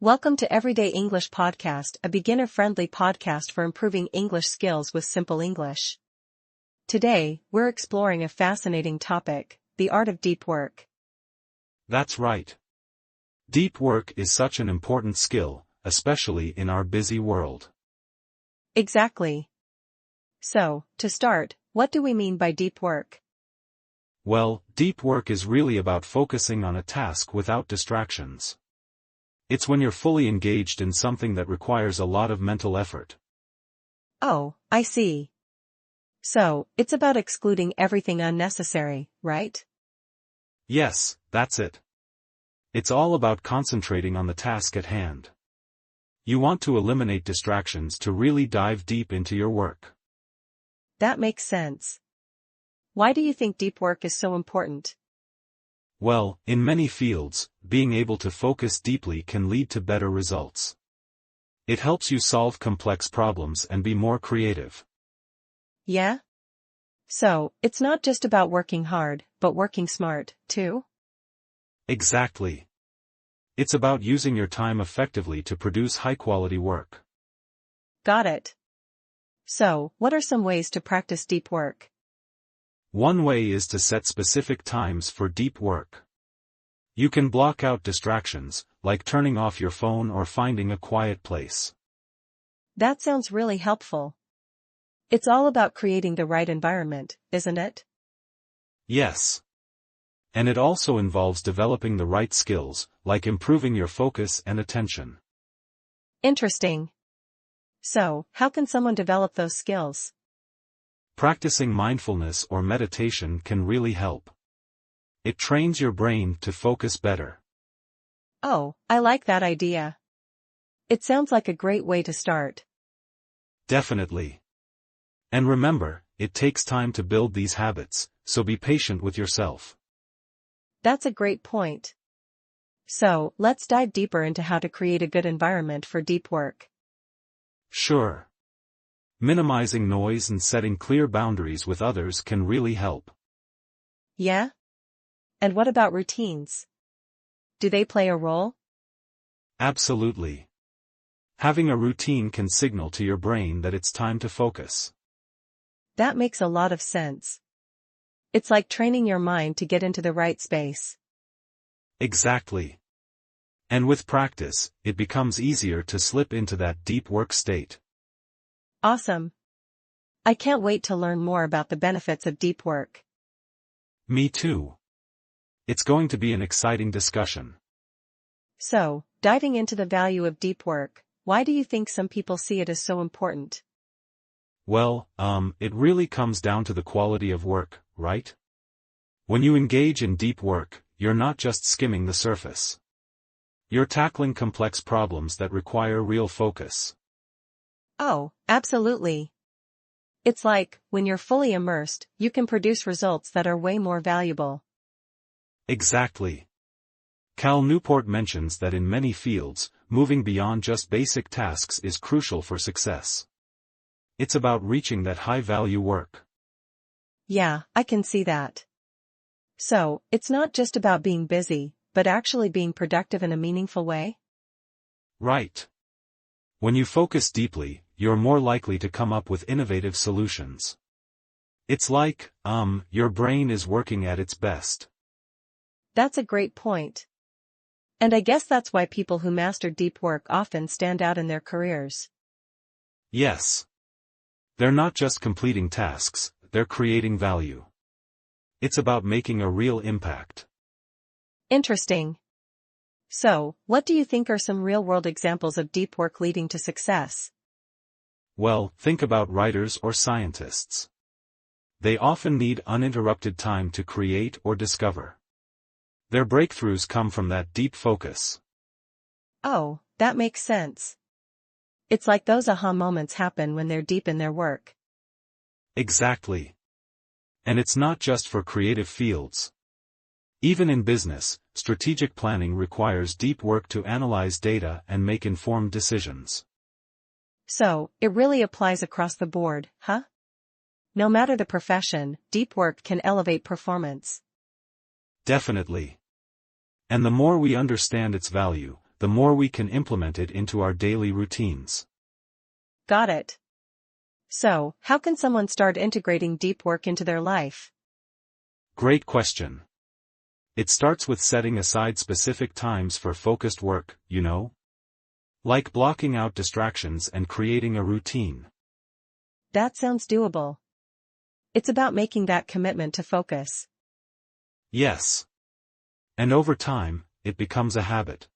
Welcome to Everyday English Podcast, a beginner-friendly podcast for improving English skills with simple English. Today, we're exploring a fascinating topic, the art of deep work. That's right. Deep work is such an important skill, especially in our busy world. Exactly. So, to start, what do we mean by deep work? Well, deep work is really about focusing on a task without distractions. It's when you're fully engaged in something that requires a lot of mental effort. Oh, I see. So, it's about excluding everything unnecessary, right? Yes, that's it. It's all about concentrating on the task at hand. You want to eliminate distractions to really dive deep into your work. That makes sense. Why do you think deep work is so important? Well, in many fields, being able to focus deeply can lead to better results. It helps you solve complex problems and be more creative. Yeah? So, it's not just about working hard, but working smart, too? Exactly. It's about using your time effectively to produce high-quality work. Got it. So, what are some ways to practice deep work? One way is to set specific times for deep work. You can block out distractions, like turning off your phone or finding a quiet place. That sounds really helpful. It's all about creating the right environment, isn't it? Yes. And it also involves developing the right skills, like improving your focus and attention. Interesting. So, how can someone develop those skills? Practicing mindfulness or meditation can really help. It trains your brain to focus better. Oh, I like that idea. It sounds like a great way to start. Definitely. And remember, it takes time to build these habits, so be patient with yourself. That's a great point. So, let's dive deeper into how to create a good environment for deep work. Sure. Minimizing noise and setting clear boundaries with others can really help. Yeah? And what about routines? Do they play a role? Absolutely. Having a routine can signal to your brain that it's time to focus. That makes a lot of sense. It's like training your mind to get into the right space. Exactly. And with practice, it becomes easier to slip into that deep work state. Awesome. I can't wait to learn more about the benefits of deep work. Me too. It's going to be an exciting discussion. So, diving into the value of deep work, why do you think some people see it as so important? Well, it really comes down to the quality of work, right? When you engage in deep work, you're not just skimming the surface. You're tackling complex problems that require real focus. Oh, absolutely. It's like, when you're fully immersed, you can produce results that are way more valuable. Exactly. Cal Newport mentions that in many fields, moving beyond just basic tasks is crucial for success. It's about reaching that high-value work. Yeah, I can see that. So, it's not just about being busy, but actually being productive in a meaningful way? Right. When you focus deeply, you're more likely to come up with innovative solutions. It's like, your brain is working at its best. That's a great point. And I guess that's why people who master deep work often stand out in their careers. Yes. They're not just completing tasks, they're creating value. It's about making a real impact. Interesting. So, what do you think are some real-world examples of deep work leading to success? Well, think about writers or scientists. They often need uninterrupted time to create or discover. Their breakthroughs come from that deep focus. Oh, that makes sense. It's like those aha moments happen when they're deep in their work. Exactly. And it's not just for creative fields. Even in business, strategic planning requires deep work to analyze data and make informed decisions. So, it really applies across the board, huh? No matter the profession, deep work can elevate performance. Definitely. And the more we understand its value, the more we can implement it into our daily routines. Got it. So, how can someone start integrating deep work into their life? Great question. It starts with setting aside specific times for focused work, like blocking out distractions and creating a routine. That sounds doable. It's about making that commitment to focus. Yes. And over time, it becomes a habit.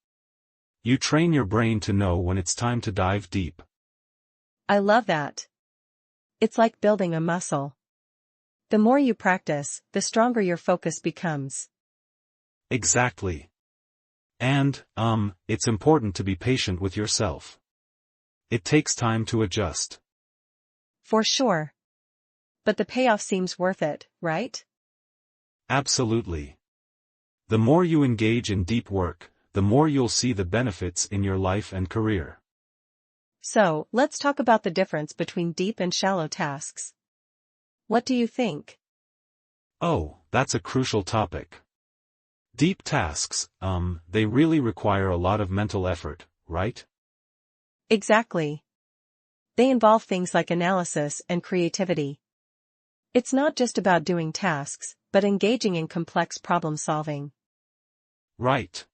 You train your brain to know when it's time to dive deep. I love that. It's like building a muscle. The more you practice, the stronger your focus becomes. Exactly. And, it's important to be patient with yourself. It takes time to adjust. For sure. But the payoff seems worth it, right? Absolutely. The more you engage in deep work, the more you'll see the benefits in your life and career. So, let's talk about the difference between deep and shallow tasks. What do you think? Oh, that's a crucial topic. Deep tasks, they really require a lot of mental effort, right? Exactly. They involve things like analysis and creativity. It's not just about doing tasks, but engaging in complex problem solving. Right.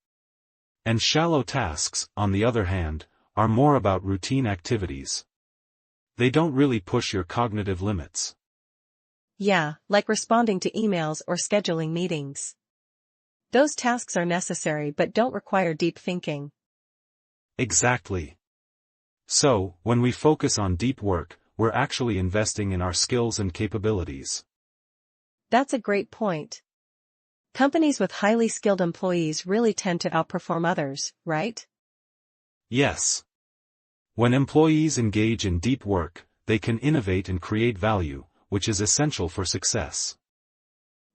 And shallow tasks, on the other hand, are more about routine activities. They don't really push your cognitive limits. Yeah, like responding to emails or scheduling meetings. Those tasks are necessary but don't require deep thinking. Exactly. So, when we focus on deep work, we're actually investing in our skills and capabilities. That's a great point. Companies with highly skilled employees really tend to outperform others, right? Yes. When employees engage in deep work, they can innovate and create value, which is essential for success.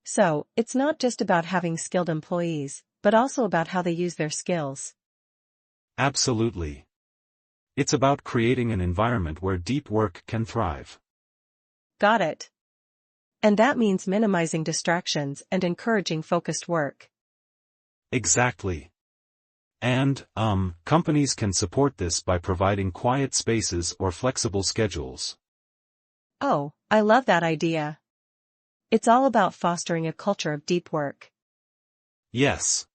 So, it's not just about having skilled employees, but also about how they use their skills. Absolutely. It's about creating an environment where deep work can thrive. Got it. And that means minimizing distractions and encouraging focused work. Exactly. And, companies can support this by providing quiet spaces or flexible schedules. Oh, I love that idea. It's all about fostering a culture of deep work. Yes.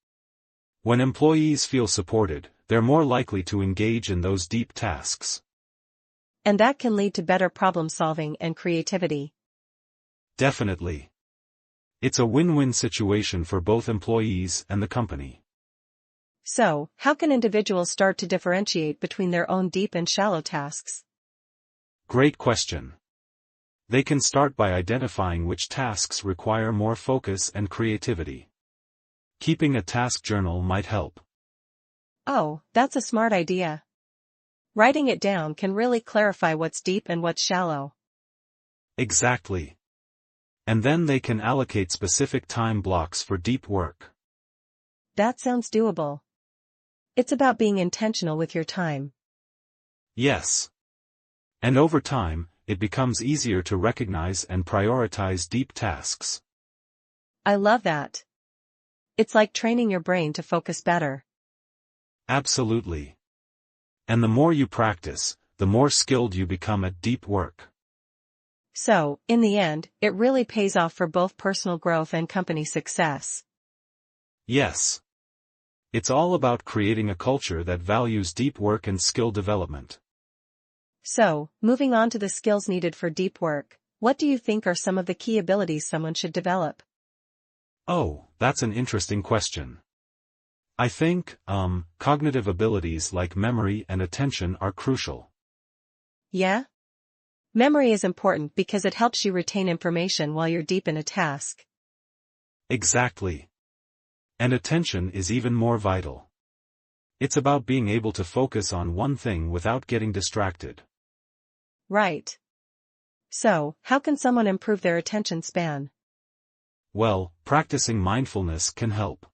When employees feel supported, they're more likely to engage in those deep tasks. And that can lead to better problem solving and creativity. Definitely. It's a win-win situation for both employees and the company. So, how can individuals start to differentiate between their own deep and shallow tasks? Great question. They can start by identifying which tasks require more focus and creativity. Keeping a task journal might help. Oh, that's a smart idea. Writing it down can really clarify what's deep and what's shallow. Exactly. And then they can allocate specific time blocks for deep work. That sounds doable. It's about being intentional with your time. Yes. And over time, it becomes easier to recognize and prioritize deep tasks. I love that. It's like training your brain to focus better. Absolutely. And the more you practice, the more skilled you become at deep work. So, in the end, it really pays off for both personal growth and company success. Yes. It's all about creating a culture that values deep work and skill development. So, moving on to the skills needed for deep work, what do you think are some of the key abilities someone should develop? Oh, that's an interesting question. I think, cognitive abilities like memory and attention are crucial. Yeah? Memory is important because it helps you retain information while you're deep in a task. Exactly. And attention is even more vital. It's about being able to focus on one thing without getting distracted. Right. So, how can someone improve their attention span? Well, practicing mindfulness can help.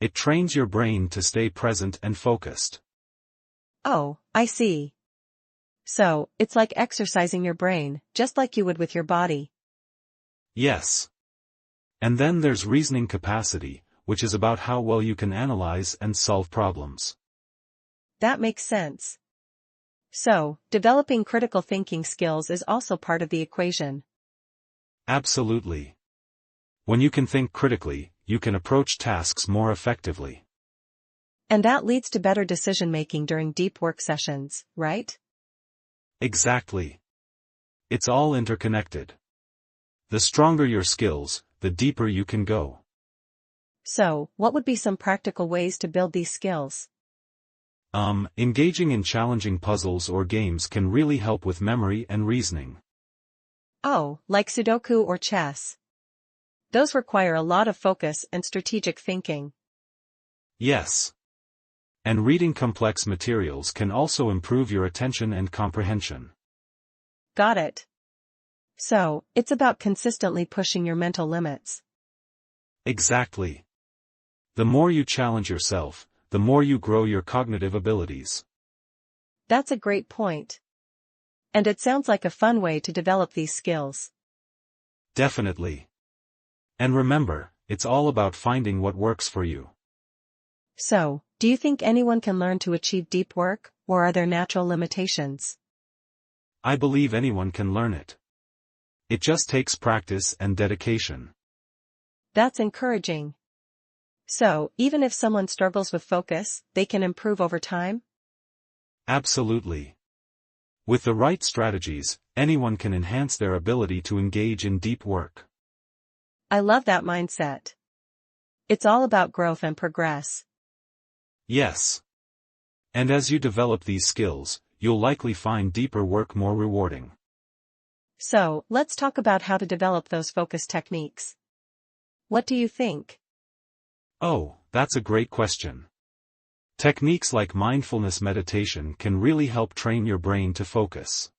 It trains your brain to stay present and focused. Oh, I see. So, it's like exercising your brain, just like you would with your body. Yes. And then there's reasoning capacity, which is about how well you can analyze and solve problems. that makes sense. So, developing critical thinking skills is also part of the equation. Absolutely. When you can think critically, you can approach tasks more effectively. And that leads to better decision-making during deep work sessions, right? Exactly. It's all interconnected. The stronger your skills, the deeper you can go. So, what would be some practical ways to build these skills? Engaging in challenging puzzles or games can really help with memory and reasoning. Oh, like Sudoku or chess. Those require a lot of focus and strategic thinking. Yes. And reading complex materials can also improve your attention and comprehension. Got it. So, it's about consistently pushing your mental limits. Exactly. The more you challenge yourself, the more you grow your cognitive abilities. That's a great point. And it sounds like a fun way to develop these skills. Definitely. And remember, it's all about finding what works for you. So, do you think anyone can learn to achieve deep work, or are there natural limitations? I believe anyone can learn it. It just takes practice and dedication. That's encouraging. So, even if someone struggles with focus, they can improve over time? Absolutely. With the right strategies, anyone can enhance their ability to engage in deep work. I love that mindset. It's all about growth and progress. Yes. And as you develop these skills, you'll likely find deeper work more rewarding. So, let's talk about how to develop those focus techniques. What do you think? Oh, that's a great question. Techniques like mindfulness meditation can really help train your brain to focus.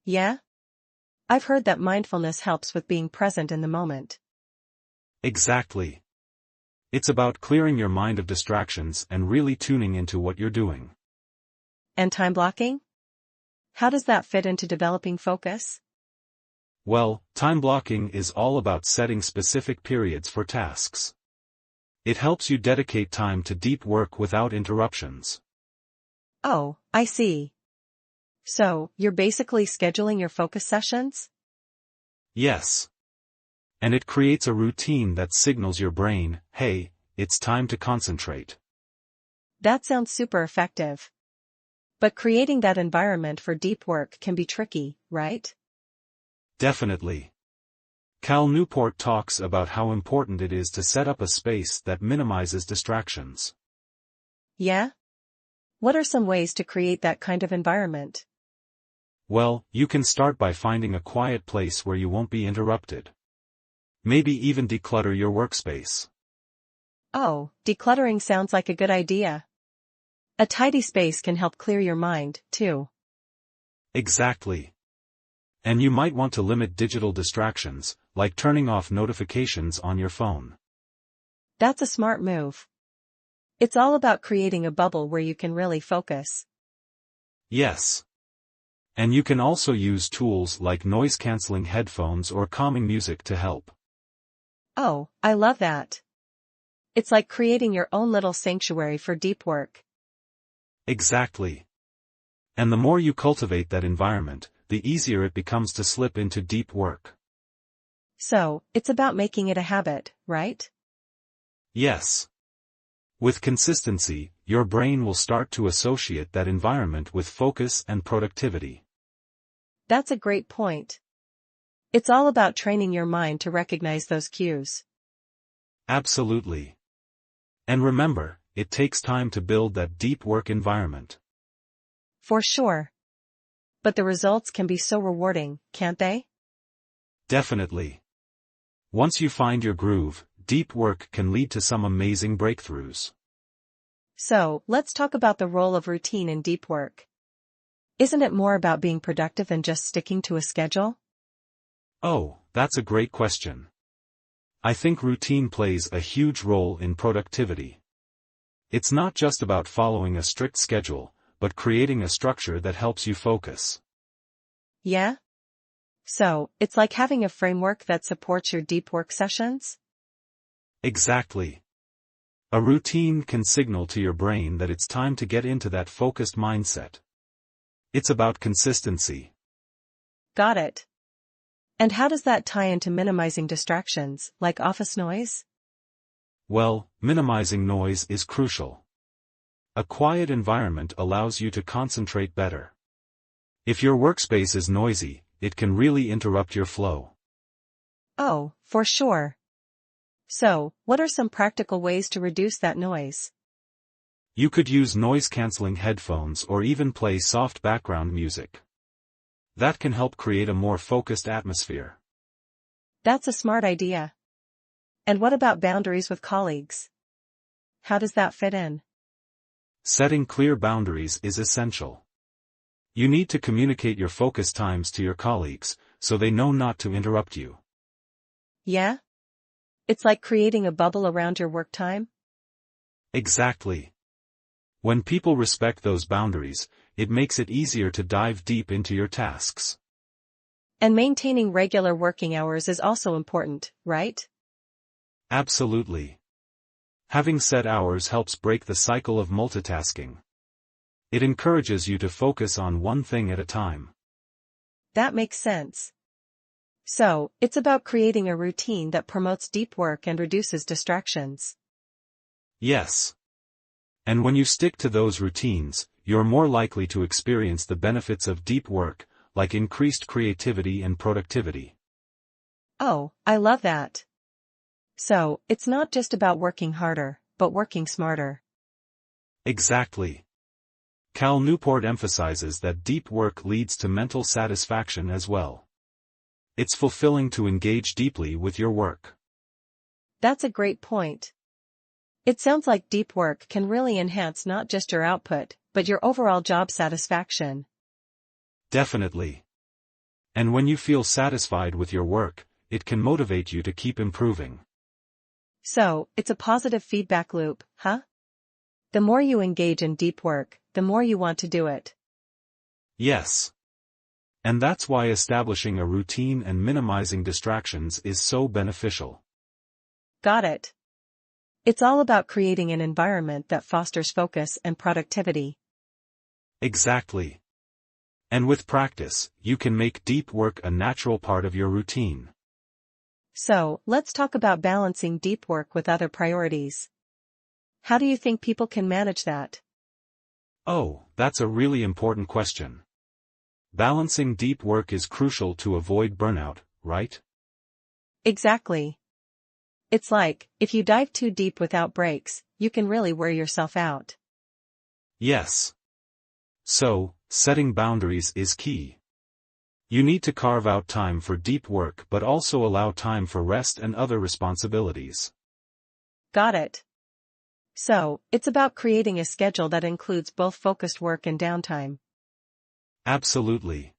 Yeah? I've heard that mindfulness helps with being present in the moment. Exactly. It's about clearing your mind of distractions and really tuning into what you're doing. And time blocking? How does that fit into developing focus? Well, time blocking is all about setting specific periods for tasks. It helps you dedicate time to deep work without interruptions. Oh, I see. So, you're basically scheduling your focus sessions? Yes. And it creates a routine that signals your brain, hey, it's time to concentrate. That sounds super effective. But creating that environment for deep work can be tricky, right? Definitely. Cal Newport talks about how important it is to set up a space that minimizes distractions. Yeah? What are some ways to create that kind of environment? Well, you can start by finding a quiet place where you won't be interrupted. Maybe even declutter your workspace. Oh, decluttering sounds like a good idea. A tidy space can help clear your mind, too. Exactly. And you might want to limit digital distractions, like turning off notifications on your phone. That's a smart move. It's all about creating a bubble where you can really focus. Yes. And you can also use tools like noise-canceling headphones or calming music to help. Oh, I love that. It's like creating your own little sanctuary for deep work. Exactly. And the more you cultivate that environment, the easier it becomes to slip into deep work. So, it's about making it a habit, right? Yes. With consistency, your brain will start to associate that environment with focus and productivity. That's a great point. It's all about training your mind to recognize those cues. Absolutely. And remember, it takes time to build that deep work environment. For sure. But the results can be so rewarding, can't they? Definitely. Once you find your groove, deep work can lead to some amazing breakthroughs. So, let's talk about the role of routine in deep work. Isn't it more about being productive than just sticking to a schedule? Oh, that's a great question. I think routine plays a huge role in productivity. It's not just about following a strict schedule, but creating a structure that helps you focus. Yeah? So, it's like having a framework that supports your deep work sessions? Exactly. A routine can signal to your brain that it's time to get into that focused mindset. It's about consistency. Got it. And how does that tie into minimizing distractions, like office noise? Well, minimizing noise is crucial. A quiet environment allows you to concentrate better. If your workspace is noisy, it can really interrupt your flow. Oh, for sure. So, what are some practical ways to reduce that noise? You could use noise-canceling headphones or even play soft background music. That can help create a more focused atmosphere. That's a smart idea. And what about boundaries with colleagues? How does that fit in? Setting clear boundaries is essential. You need to communicate your focus times to your colleagues, so they know not to interrupt you. Yeah? It's like creating a bubble around your work time? Exactly. When people respect those boundaries, it makes it easier to dive deep into your tasks. And maintaining regular working hours is also important, right? Absolutely. Having set hours helps break the cycle of multitasking. It encourages you to focus on one thing at a time. That makes sense. So, it's about creating a routine that promotes deep work and reduces distractions. Yes. And when you stick to those routines, you're more likely to experience the benefits of deep work, like increased creativity and productivity. Oh, I love that. So, it's not just about working harder, but working smarter. Exactly. Cal Newport emphasizes that deep work leads to mental satisfaction as well. It's fulfilling to engage deeply with your work. That's a great point. It sounds like deep work can really enhance not just your output, but your overall job satisfaction. Definitely. And when you feel satisfied with your work, it can motivate you to keep improving. So, it's a positive feedback loop, huh? The more you engage in deep work, the more you want to do it. Yes. And that's why establishing a routine and minimizing distractions is so beneficial. Got it. It's all about creating an environment that fosters focus and productivity. Exactly. And with practice, you can make deep work a natural part of your routine. So, let's talk about balancing deep work with other priorities. How do you think people can manage that? Oh, that's a really important question. Balancing deep work is crucial to avoid burnout, right? Exactly. It's like, if you dive too deep without breaks, you can really wear yourself out. Yes. So, setting boundaries is key. You need to carve out time for deep work but also allow time for rest and other responsibilities. Got it. So, it's about creating a schedule that includes both focused work and downtime. Absolutely.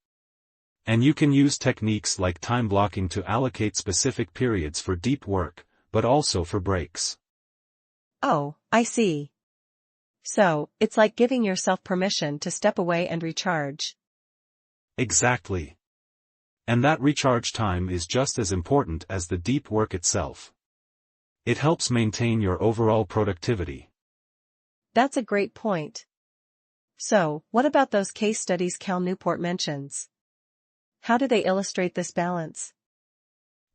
And you can use techniques like time blocking to allocate specific periods for deep work, but also for breaks. Oh, I see. So, it's like giving yourself permission to step away and recharge. Exactly. And that recharge time is just as important as the deep work itself. It helps maintain your overall productivity. That's a great point. So, what about those case studies Cal Newport mentions? How do they illustrate this balance?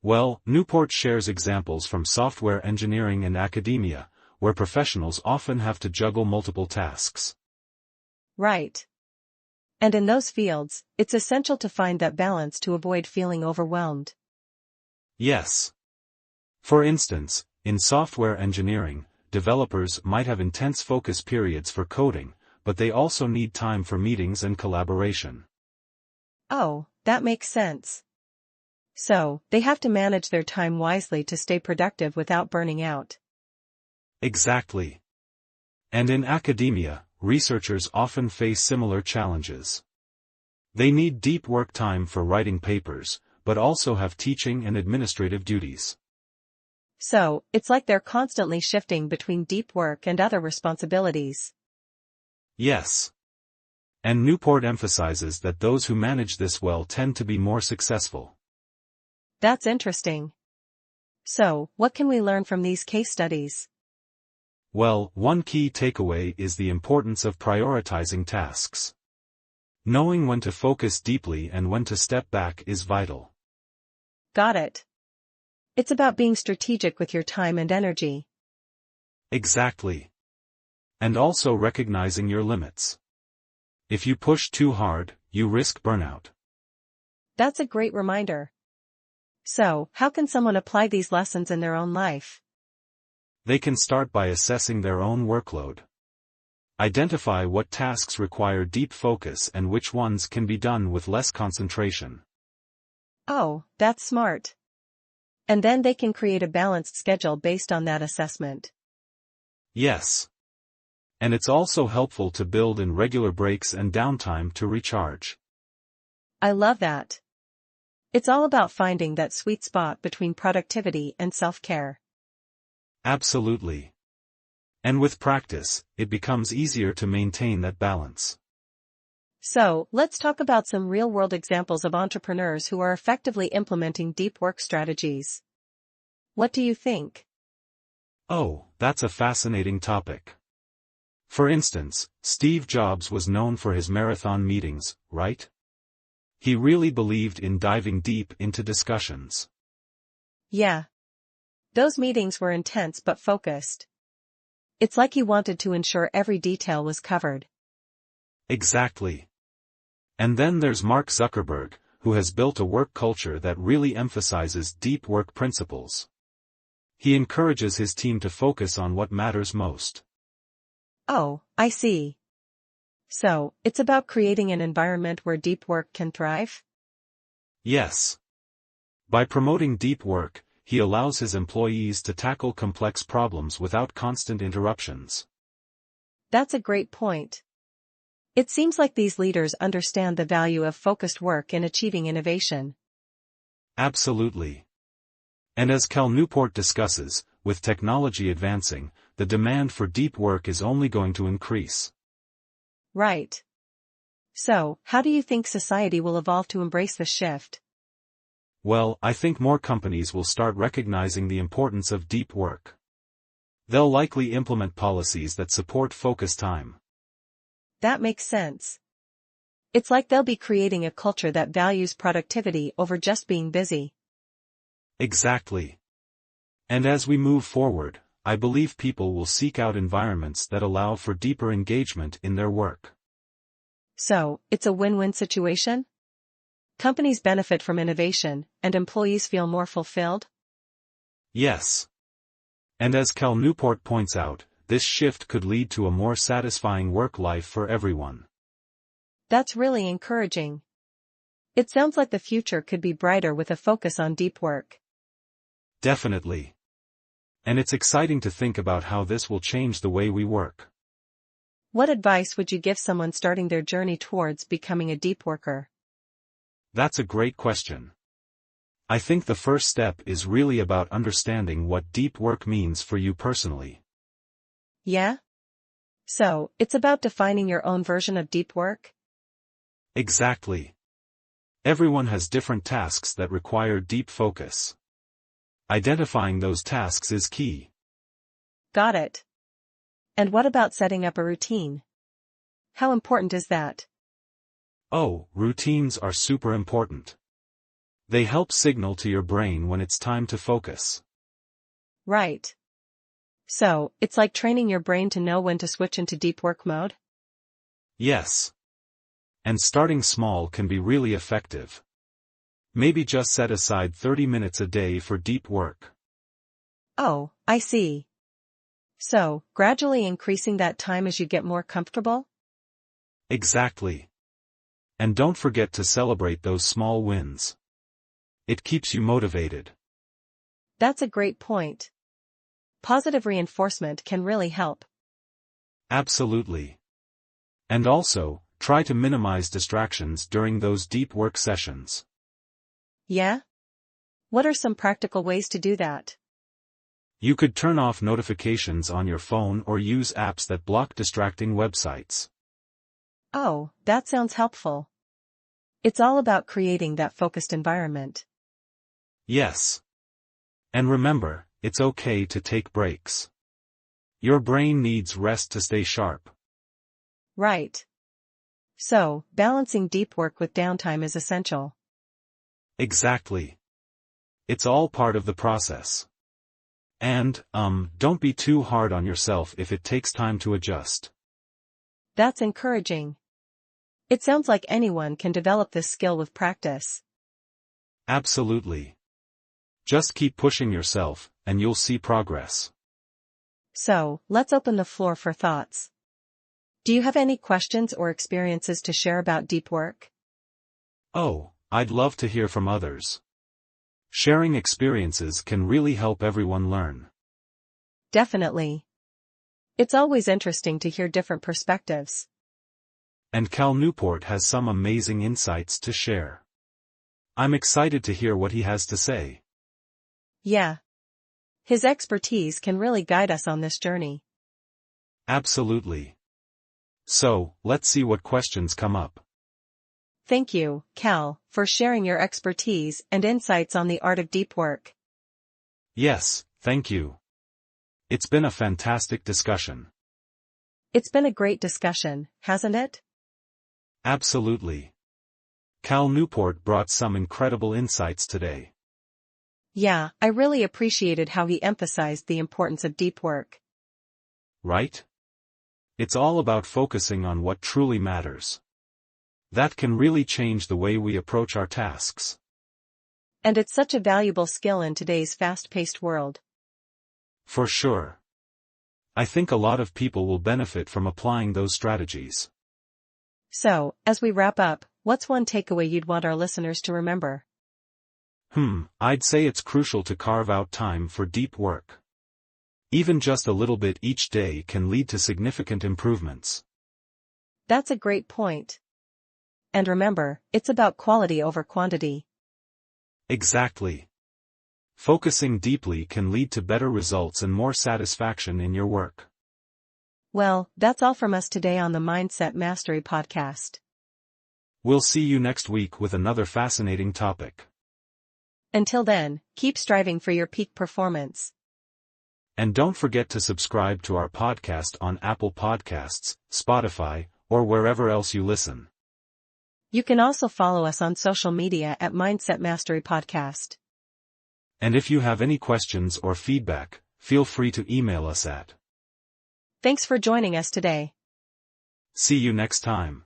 Well, Newport shares examples from software engineering and academia, where professionals often have to juggle multiple tasks. Right. And in those fields, it's essential to find that balance to avoid feeling overwhelmed. Yes. For instance, in software engineering, developers might have intense focus periods for coding, but they also need time for meetings and collaboration. Oh, that makes sense. So, they have to manage their time wisely to stay productive without burning out. Exactly. And in academia, researchers often face similar challenges. They need deep work time for writing papers, but also have teaching and administrative duties. So, it's like they're constantly shifting between deep work and other responsibilities. Yes. And Newport emphasizes that those who manage this well tend to be more successful. That's interesting. So, what can we learn from these case studies? Well, one key takeaway is the importance of prioritizing tasks. Knowing when to focus deeply and when to step back is vital. Got it. It's about being strategic with your time and energy. Exactly. And also recognizing your limits. If you push too hard, you risk burnout. That's a great reminder. So, how can someone apply these lessons in their own life? They can start by assessing their own workload. Identify what tasks require deep focus and which ones can be done with less concentration. Oh, that's smart. And then they can create a balanced schedule based on that assessment. Yes. And it's also helpful to build in regular breaks and downtime to recharge. I love that. It's all about finding that sweet spot between productivity and self-care. Absolutely. And with practice, it becomes easier to maintain that balance. So, let's talk about some real-world examples of entrepreneurs who are effectively implementing deep work strategies. What do you think? Oh, that's a fascinating topic. For instance, Steve Jobs was known for his marathon meetings, right? He really believed in diving deep into discussions. Yeah. Those meetings were intense but focused. It's like he wanted to ensure every detail was covered. Exactly. And then there's Mark Zuckerberg, who has built a work culture that really emphasizes deep work principles. He encourages his team to focus on what matters most. Oh, I see. So, it's about creating an environment where deep work can thrive? Yes. By promoting deep work, he allows his employees to tackle complex problems without constant interruptions. That's a great point. It seems like these leaders understand the value of focused work in achieving innovation. Absolutely. And as Cal Newport discusses, with technology advancing, the demand for deep work is only going to increase. Right. So, how do you think society will evolve to embrace this shift? Well, I think more companies will start recognizing the importance of deep work. They'll likely implement policies that support focus time. That makes sense. It's like they'll be creating a culture that values productivity over just being busy. Exactly. And as we move forward, I believe people will seek out environments that allow for deeper engagement in their work. So, it's a win-win situation? Companies benefit from innovation, and employees feel more fulfilled? Yes. And as Cal Newport points out, this shift could lead to a more satisfying work life for everyone. That's really encouraging. It sounds like the future could be brighter with a focus on deep work. Definitely. And it's exciting to think about how this will change the way we work. What advice would you give someone starting their journey towards becoming a deep worker? That's a great question. I think the first step is really about understanding what deep work means for you personally. Yeah? So, it's about defining your own version of deep work? Exactly. Everyone has different tasks that require deep focus. Identifying those tasks is key. Got it. And what about setting up a routine? How important is that? Oh, routines are super important. They help signal to your brain when it's time to focus. Right. So, it's like training your brain to know when to switch into deep work mode? Yes. And starting small can be really effective. Maybe just set aside 30 minutes a day for deep work. Oh, I see. So, gradually increasing that time as you get more comfortable? Exactly. And don't forget to celebrate those small wins. It keeps you motivated. That's a great point. Positive reinforcement can really help. Absolutely. And also, try to minimize distractions during those deep work sessions. Yeah? What are some practical ways to do that? You could turn off notifications on your phone or use apps that block distracting websites. Oh, that sounds helpful. It's all about creating that focused environment. Yes. And remember, it's okay to take breaks. Your brain needs rest to stay sharp. Right. So, balancing deep work with downtime is essential. Exactly. It's all part of the process. And, don't be too hard on yourself if it takes time to adjust. That's encouraging. It sounds like anyone can develop this skill with practice. Absolutely. Just keep pushing yourself, and you'll see progress. So, let's open the floor for thoughts. Do you have any questions or experiences to share about deep work? Oh, I'd love to hear from others. Sharing experiences can really help everyone learn. Definitely. It's always interesting to hear different perspectives. And Cal Newport has some amazing insights to share. I'm excited to hear what he has to say. Yeah. His expertise can really guide us on this journey. Absolutely. So, let's see what questions come up. Thank you, Cal, for sharing your expertise and insights on the art of deep work. Yes, thank you. It's been a fantastic discussion. It's been a great discussion, hasn't it? Absolutely. Cal Newport brought some incredible insights today. Yeah, I really appreciated how he emphasized the importance of deep work. Right? It's all about focusing on what truly matters. That can really change the way we approach our tasks. And it's such a valuable skill in today's fast-paced world. For sure. I think a lot of people will benefit from applying those strategies. So, as we wrap up, what's one takeaway you'd want our listeners to remember? I'd say it's crucial to carve out time for deep work. Even just a little bit each day can lead to significant improvements. That's a great point. And remember, it's about quality over quantity. Exactly. Focusing deeply can lead to better results and more satisfaction in your work. Well, that's all from us today on the Mindset Mastery podcast. We'll see you next week with another fascinating topic. Until then, keep striving for your peak performance. And don't forget to subscribe to our podcast on Apple Podcasts, Spotify, or wherever else you listen. You can also follow us on social media at Mindset Mastery Podcast. And if you have any questions or feedback, feel free to email us at. Thanks for joining us today. See you next time.